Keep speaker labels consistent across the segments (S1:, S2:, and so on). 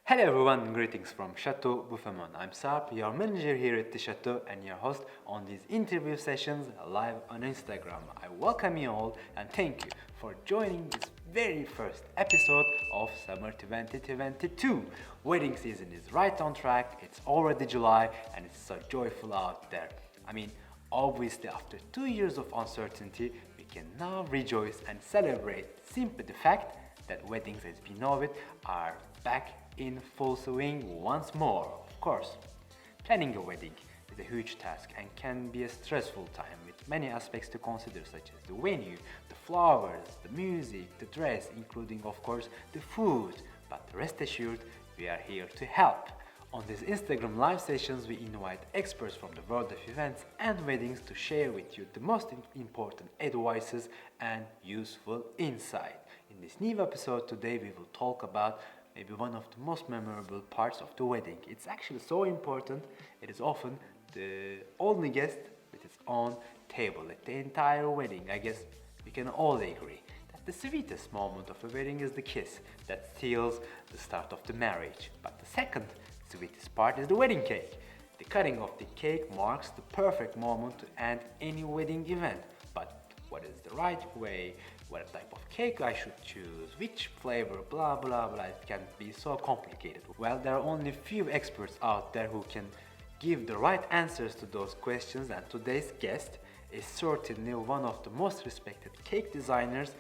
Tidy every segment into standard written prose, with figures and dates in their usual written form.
S1: Hello everyone, greetings from Château Bouffémont. I'm Sarp, your manager here at the Château and your host on these interview sessions live on Instagram. I welcome you all and thank you for joining this very first episode of Summer 2022. Wedding season is right on track, it's already July and it's so joyful out there. Obviously after 2 years of uncertainty, we can now rejoice and celebrate simply the fact that weddings as we know it are back in full swing once more. Of course, planning a wedding is a huge task and can be a stressful time with many aspects to consider, such as the venue, the flowers, the music, the dress, including of course the food. But rest assured, we are here to help. On these Instagram live sessions, we invite experts from the world of events and weddings to share with you the most important advices and useful insight. In this new episode today, we will talk about maybe one of the most memorable parts of the wedding. It's actually so important, it is often the only guest with its own table at the entire wedding. I guess we can all agree that the sweetest moment of a wedding is the kiss that seals the start of the marriage. But the second sweetest part is the wedding cake. The cutting of the cake marks the perfect moment to end any wedding event. But what is the right way? What type of cake I should choose? Which flavor? Blah blah blah. It can be so complicated. Well, there are only few experts out there who can give the right answers to those questions, and today's guest is certainly one of the most respected cake designers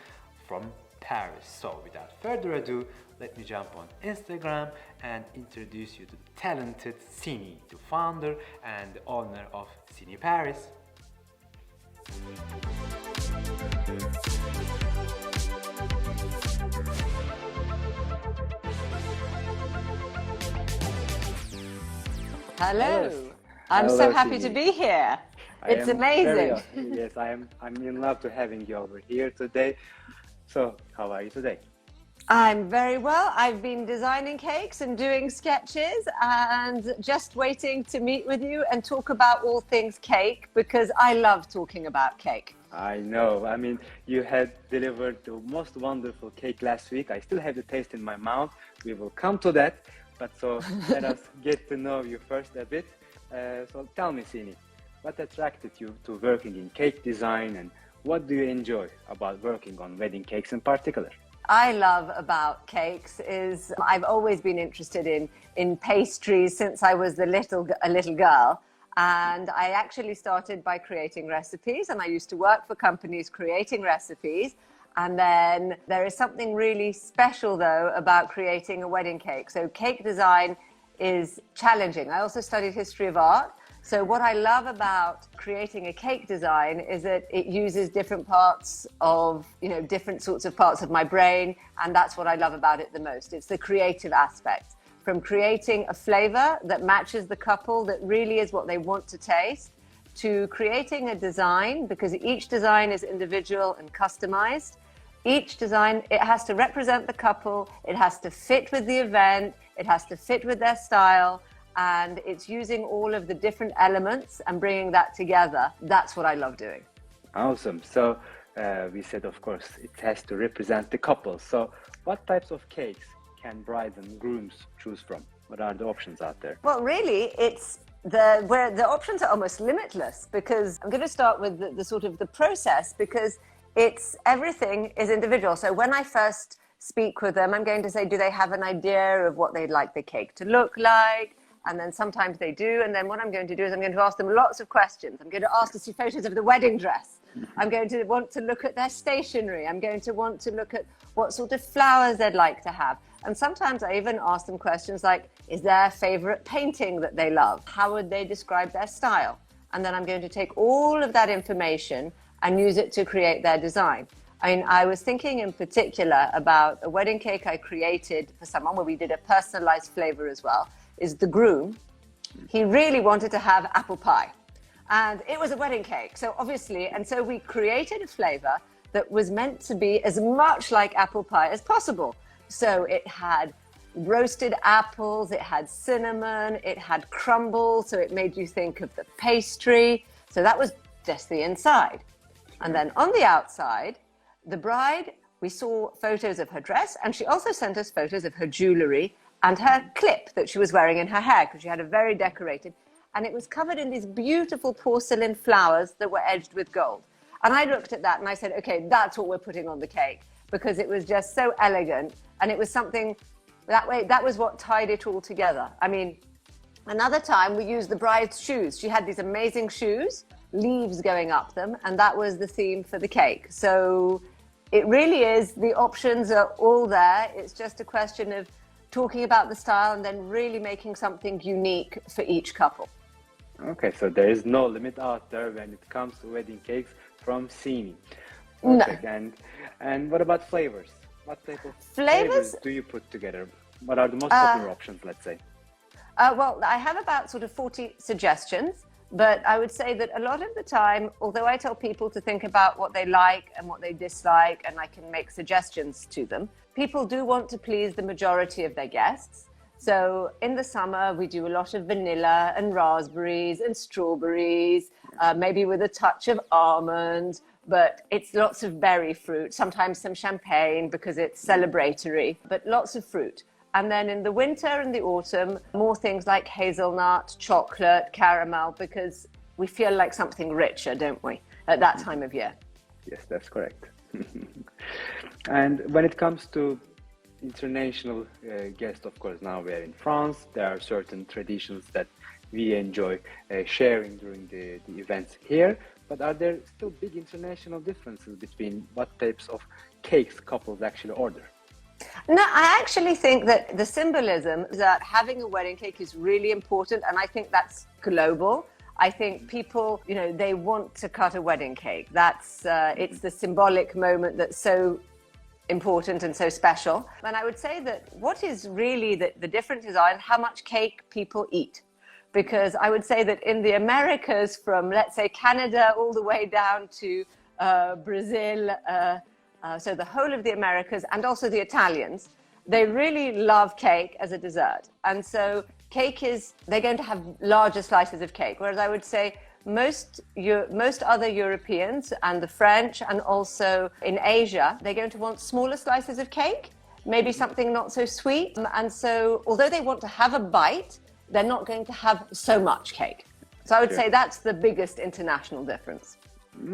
S1: from Paris. So without further ado, let me jump on Instagram and introduce you to the talented Synie, the founder and the owner of Synie Paris.
S2: Hello. I'm so happy to be here. It's amazing.
S3: Yes, I'm in love to having you over here today. So, how are you today?
S2: I'm very well. I've been designing cakes and doing sketches and just waiting to meet with you and talk about all things cake because I love talking about cake.
S3: I know. You had delivered the most wonderful cake last week. I still have the taste in my mouth. We will come to that. But so let us get to know you first a bit. So tell me, Synie, what attracted you to working in cake design and what do you enjoy about working on wedding cakes in particular?
S2: I love about cakes is I've always been interested in pastries since I was a little girl. And I actually started by creating recipes, and I used to work for companies creating recipes. And then there is something really special, though, about creating a wedding cake. So cake design is challenging. I also studied history of art. So what I love about creating a cake design is that it uses different parts of, different sorts of parts of my brain. And that's what I love about it the most. It's the creative aspect. From creating a flavor that matches the couple, that really is what they want to taste, to creating a design, because each design is individual and customized. Each design, it has to represent the couple, it has to fit with the event, it has to fit with their style, and it's using all of the different elements and bringing that together. That's what I love doing.
S3: Awesome. So we said, of course, it has to represent the couple. So what types of cakes can brides and grooms choose from? What are the options out there?
S2: Well, really, it's where the options are almost limitless, because I'm going to start with the process, because everything is individual. So when I first speak with them, I'm going to say, do they have an idea of what they'd like the cake to look like? And then sometimes they do. And then what I'm going to do is I'm going to ask them lots of questions. I'm going to ask to see photos of the wedding dress. I'm going to want to look at their stationery. I'm going to want to look at what sort of flowers they'd like to have. And sometimes I even ask them questions like, is there a favorite painting that they love? How would they describe their style? And then I'm going to take all of that information and use it to create their design. I was thinking in particular about a wedding cake I created for someone where we did a personalized flavor as well, is the groom. He really wanted to have apple pie. And it was a wedding cake, so obviously, and so we created a flavor that was meant to be as much like apple pie as possible. So it had roasted apples, it had cinnamon, it had crumble, so it made you think of the pastry. So that was just the inside. And then on the outside, the bride, we saw photos of her dress, and she also sent us photos of her jewelry and her clip that she was wearing in her hair, because she had a very decorated, and it was covered in these beautiful porcelain flowers that were edged with gold. And I looked at that and I said, okay, that's what we're putting on the cake, because it was just so elegant, and it was something that way, that was what tied it all together. I mean, another time we used the bride's shoes. She had these amazing shoes, leaves going up them, and that was the theme for the cake. So it really is, the options are all there. It's just a question of talking about the style and then really making something unique for each couple.
S3: Okay, so there is no limit out there when it comes to wedding cakes from Synie.
S2: No.
S3: And what about flavors? What type of
S2: Flavors
S3: do you put together? What are the most popular options, let's say?
S2: Well, I have about sort of 40 suggestions, but I would say that a lot of the time, although I tell people to think about what they like and what they dislike, and I can make suggestions to them, people do want to please the majority of their guests. So in the summer, we do a lot of vanilla and raspberries and strawberries, maybe with a touch of almond, but it's lots of berry fruit, sometimes some champagne because it's celebratory, but lots of fruit. And then in the winter and the autumn, more things like hazelnut, chocolate, caramel, because we feel like something richer, don't we, at that time of year?
S3: Yes, that's correct. And when it comes to international guests, of course, now we're in France. There are certain traditions that we enjoy sharing during the events here. But are there still big international differences between what types of cakes couples actually order?
S2: No, I actually think that the symbolism that having a wedding cake is really important, and I think that's global. I think people, you know, they want to cut a wedding cake. That's it's the symbolic moment that's so important and so special. And I would say that what is really the difference is on how much cake people eat. Because I would say that in the Americas, from let's say Canada all the way down to Brazil, so the whole of the Americas and also the Italians, they really love cake as a dessert. And so cake is, they're going to have larger slices of cake. Whereas I would say most other Europeans and the French and also in Asia, they're going to want smaller slices of cake, maybe something not so sweet. And so although they want to have a bite, they're not going to have so much cake. So I would say that's the biggest international difference.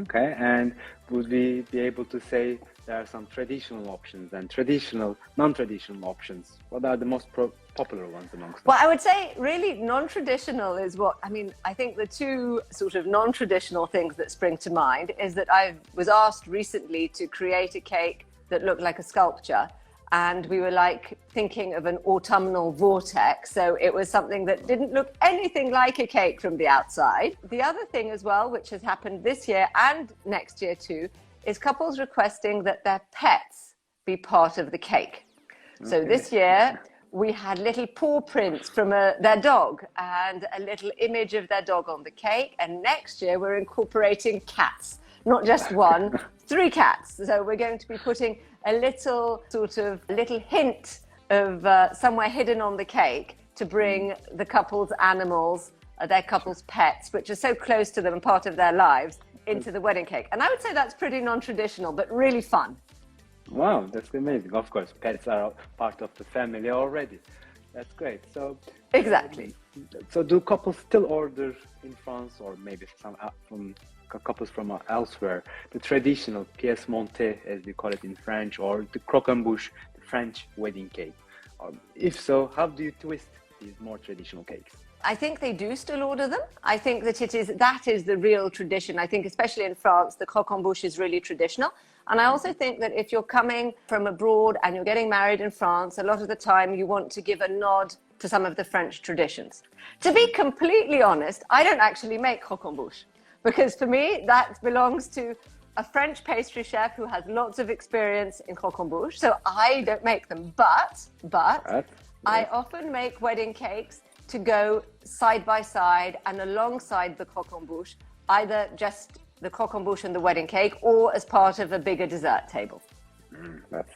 S3: Okay, and would we be able to say there are some traditional options and traditional, non-traditional options? What are the most popular ones amongst them?
S2: Well, I would say really non-traditional is what, I mean, I think the two sort of non-traditional things that spring to mind is that I was asked recently to create a cake that looked like a sculpture. And we were like thinking of an autumnal vortex. So it was something that didn't look anything like a cake from the outside. The other thing as well, which has happened this year and next year too, is couples requesting that their pets be part of the cake. Okay. So this year we had little paw prints from their dog and a little image of their dog on the cake. And next year we're incorporating cats, not just one, 3 cats. So we're going to be putting a little hint of somewhere hidden on the cake to bring the couple's animals, their couple's pets, which are so close to them and part of their lives, into the wedding cake. And I would say that's pretty non-traditional, but really fun.
S3: Wow, that's amazing. Of course, pets are part of the family already. That's great. So
S2: exactly.
S3: So do couples still order in France, or maybe some from couples from elsewhere, the traditional pièce montée, as we call it in French, or the croquembouche, the French wedding cake? If so, how do you twist these more traditional cakes?
S2: I think they do still order them. I think that that is the real tradition. I think especially in France, the croquembouche is really traditional. And I also think that if you're coming from abroad and you're getting married in France, a lot of the time you want to give a nod to some of the French traditions. To be completely honest, I don't actually make croquembouche, because for me, that belongs to a French pastry chef who has lots of experience in croquembouche. So I don't make them, but I often make wedding cakes to go side by side and alongside the croquembouche, either just the croquembouche and the wedding cake, or as part of a bigger dessert table.
S3: That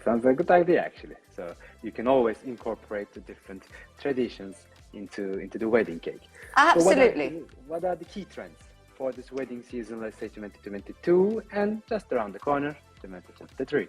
S3: sounds a good idea, actually. So you can always incorporate the different traditions into the wedding cake.
S2: Absolutely.
S3: So what are the key trends for this wedding season, let's say 2022, and just around the corner, 2023?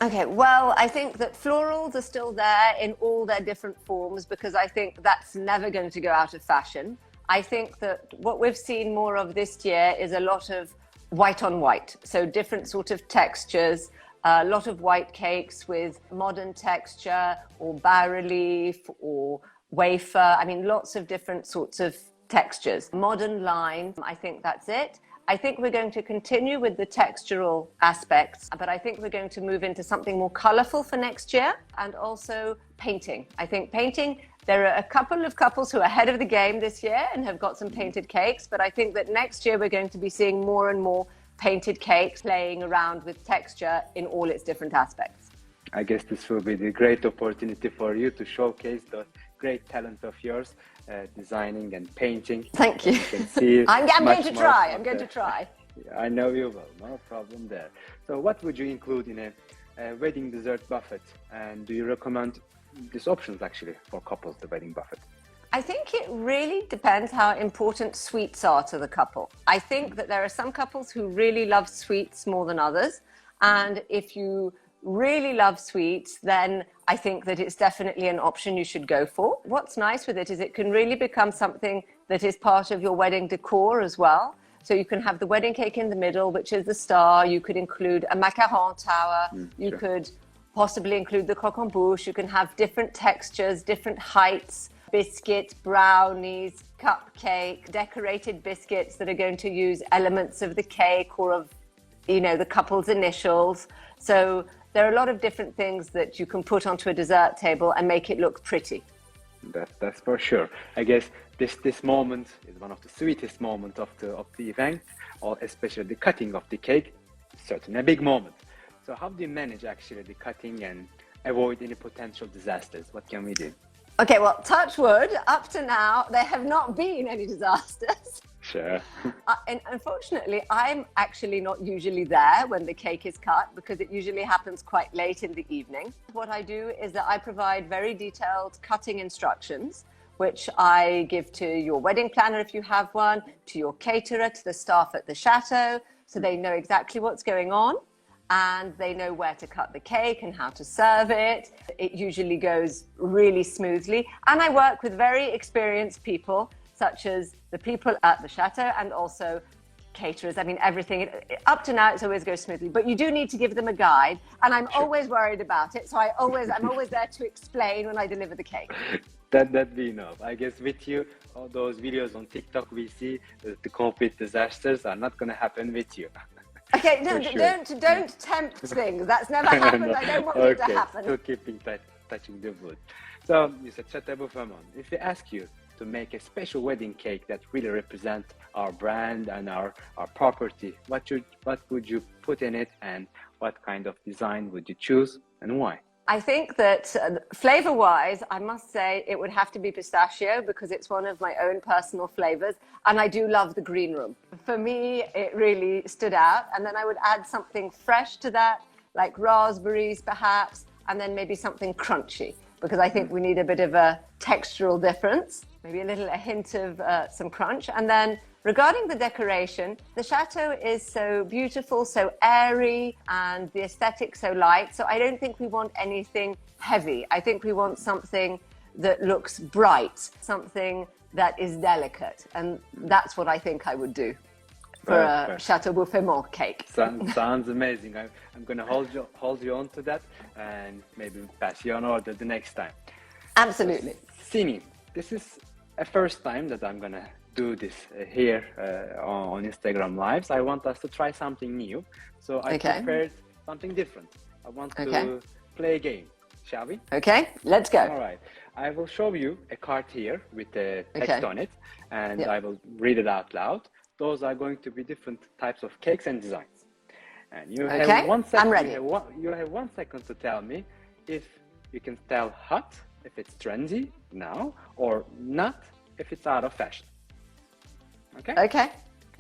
S2: Okay, well, I think that florals are still there in all their different forms because I think that's never going to go out of fashion. I think that what we've seen more of this year is a lot of white on white, so different sort of textures, a lot of white cakes with modern texture or bas-relief or wafer. I mean, lots of different sorts of textures. Modern lines, I think that's it. I think we're going to continue with the textural aspects, but I think we're going to move into something more colorful for next year, and also painting. I think painting, there are a couple of couples who are ahead of the game this year and have got some painted cakes, but I think that next year we're going to be seeing more and more painted cakes playing around with texture in all its different aspects.
S3: I guess this will be the great opportunity for you to showcase the great talent of yours, designing and painting.
S2: Thank you.
S3: You can see
S2: I'm going to
S3: more
S2: try.
S3: of
S2: I'm going
S3: the-
S2: to try.
S3: I know you will, no problem there. So what would you include in a wedding dessert buffet? And do you recommend these options actually for couples, the wedding buffet?
S2: I think it really depends how important sweets are to the couple. I think that there are some couples who really love sweets more than others. And if you really love sweets, then I think that it's definitely an option you should go for. What's nice with it is it can really become something that is part of your wedding decor as well. So you can have the wedding cake in the middle, which is the star. You could include a macaron tower. You could possibly include the croque en bouche. You can have different textures, different heights, biscuits, brownies, cupcake, decorated biscuits that are going to use elements of the cake or of, you know, the couple's initials. So there are a lot of different things that you can put onto a dessert table and make it look pretty.
S3: That's for sure. I guess this moment is one of the sweetest moments of the event, or especially the cutting of the cake. Certainly a big moment. So how do you manage actually the cutting and avoid any potential disasters? What can we do?
S2: Okay, well, touch wood, up to now, there have not been any disasters.
S3: Sure.
S2: And unfortunately, I'm actually not usually there when the cake is cut because it usually happens quite late in the evening. What I do is that I provide very detailed cutting instructions, which I give to your wedding planner if you have one, to your caterer, to the staff at the chateau, so they know exactly what's going on and they know where to cut the cake and how to serve it. It usually goes really smoothly. And I work with very experienced people, such as the people at the chateau and also caterers. I mean, everything, up to now, it's always goes smoothly, but you do need to give them a guide. And I'm always worried about it. So I'm always there to explain when I deliver the cake.
S3: That'd be enough. I guess with you, all those videos on TikTok we see, the complete disasters are not going to happen with you.
S2: Okay, no,
S3: Sure.
S2: don't tempt things. That's never happened. I don't want it to happen.
S3: Still keeping touching the wood. So you said Château Bouffémont. If we ask you to make a special wedding cake that really represents our brand and our property, what would you put in it, and what kind of design would you choose and why?
S2: I think that flavor-wise, I must say it would have to be pistachio because it's one of my own personal flavors. And I do love the green room. For me, it really stood out. And then I would add something fresh to that, like raspberries perhaps, and then maybe something crunchy because I think we need a bit of a textural difference, maybe a hint of some crunch. And then regarding the decoration, the chateau is so beautiful, so airy, and the aesthetic so light. So I don't think we want anything heavy. I think we want something that looks bright, something that is delicate. And that's what I think I would do for a Château Bouffémont cake.
S3: Sounds amazing. I'm going to hold you on to that and maybe pass you on order the next time.
S2: Absolutely.
S3: Synie, this is a first time that I'm going to do this here on Instagram Lives. I want us to try something new. So I prepared something different. I want to play a game. Shall we?
S2: Okay, let's go.
S3: All right. I will show you a card here with the text on it, and I will read it out loud. Those are going to be different types of cakes and designs. And you have 1 second.
S2: I'm ready.
S3: You have 1 second to tell me if you can tell hot, if it's trendy now, or not, if it's out of fashion. Okay?
S2: Okay.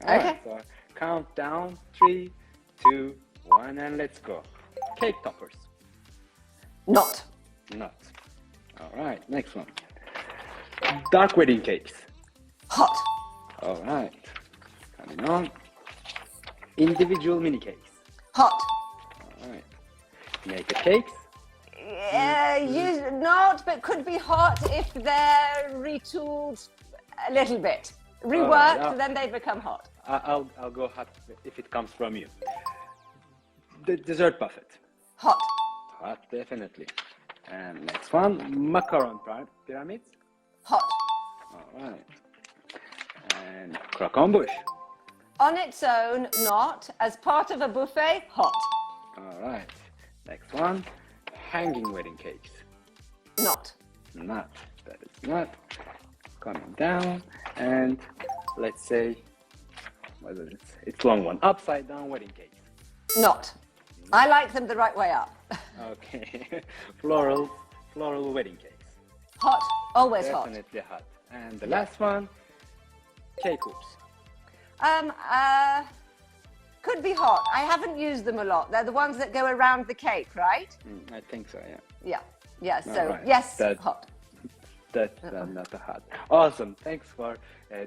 S3: All right, so count down 3, 2, 1, and let's go. Cake toppers.
S2: Not.
S3: Not. All right, next one. Dark wedding cakes.
S2: Hot.
S3: All right. Coming on. Individual mini cakes.
S2: Hot.
S3: All right. Make a cakes.
S2: Not, but could be hot if they're retooled a little bit. Reworked, then they become hot.
S3: I'll go hot if it comes from you. The dessert buffet.
S2: Hot.
S3: Hot, definitely. And next one, macaron pyramids.
S2: Hot.
S3: All right. And croquembouche.
S2: On its own, not. As part of a buffet, hot.
S3: All right. Next one, hanging wedding cakes.
S2: Not.
S3: Not. That is not. Coming down. And let's say, what is it? It's long one. Upside down wedding cakes.
S2: Not. I like them the right way up.
S3: Okay. Floral wedding cakes.
S2: Hot. Always hot.
S3: Definitely hot. And the last one, cake hoops.
S2: Could be hot. I haven't used them a lot. They're the ones that go around the cake, right?
S3: I think so, yeah.
S2: Yeah. Yeah. So
S3: right.
S2: yes,
S3: That-
S2: hot.
S3: That's not a hot. Awesome. Thanks for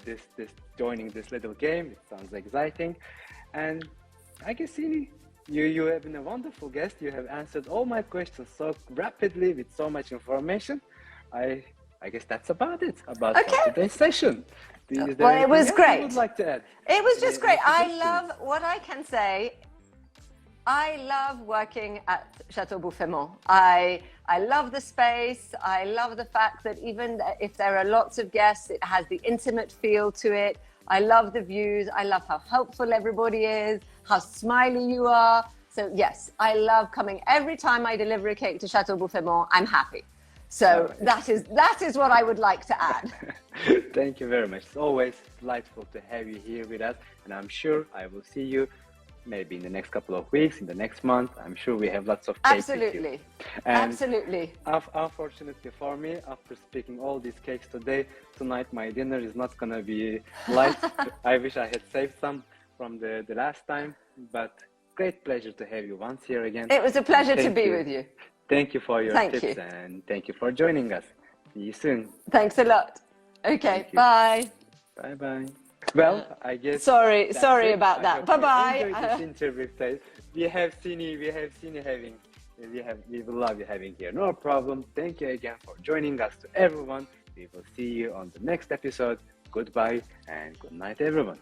S3: this joining this little game. It sounds exciting. And I guess, Synie, you have been a wonderful guest. You have answered all my questions so rapidly with so much information. I guess that's about it, for today's session. Is there
S2: Well, it was
S3: anything else you
S2: great.
S3: would like to add?
S2: It was just great. I
S3: suggestions?
S2: love what I can say. I love working at Château Bouffémont. I love the space. I love the fact that even if there are lots of guests, it has the intimate feel to it. I love the views. I love how helpful everybody is, how smiley you are. So yes, I love coming. Every time I deliver a cake to Château Bouffémont, I'm happy. So that is what I would like to add.
S3: Thank you very much. It's always delightful to have you here with us, and I'm sure I will see you maybe in the next couple of weeks, in the next month. I'm sure we have lots of cakes with you.
S2: Absolutely.
S3: And
S2: Absolutely.
S3: Unfortunately for me, after speaking all these cakes today, tonight my dinner is not gonna be light. I wish I had saved some from the last time, but great pleasure to have you once here again.
S2: It was a pleasure to
S3: Thank
S2: be
S3: you.
S2: with you.
S3: Thank you for your
S2: Thank
S3: tips,
S2: you.
S3: and thank you for joining us. See you soon.
S2: Thanks a lot. Okay,
S3: Thank you.
S2: bye.
S3: Bye bye. Well, I guess.
S2: Sorry
S3: that's it.
S2: about
S3: I
S2: that.
S3: hope
S2: Bye-bye.
S3: you enjoyed this interview. We have Synie having. We will love you having here. No problem. Thank you again for joining us. To everyone, we will see you on the next episode. Goodbye and good night, everyone.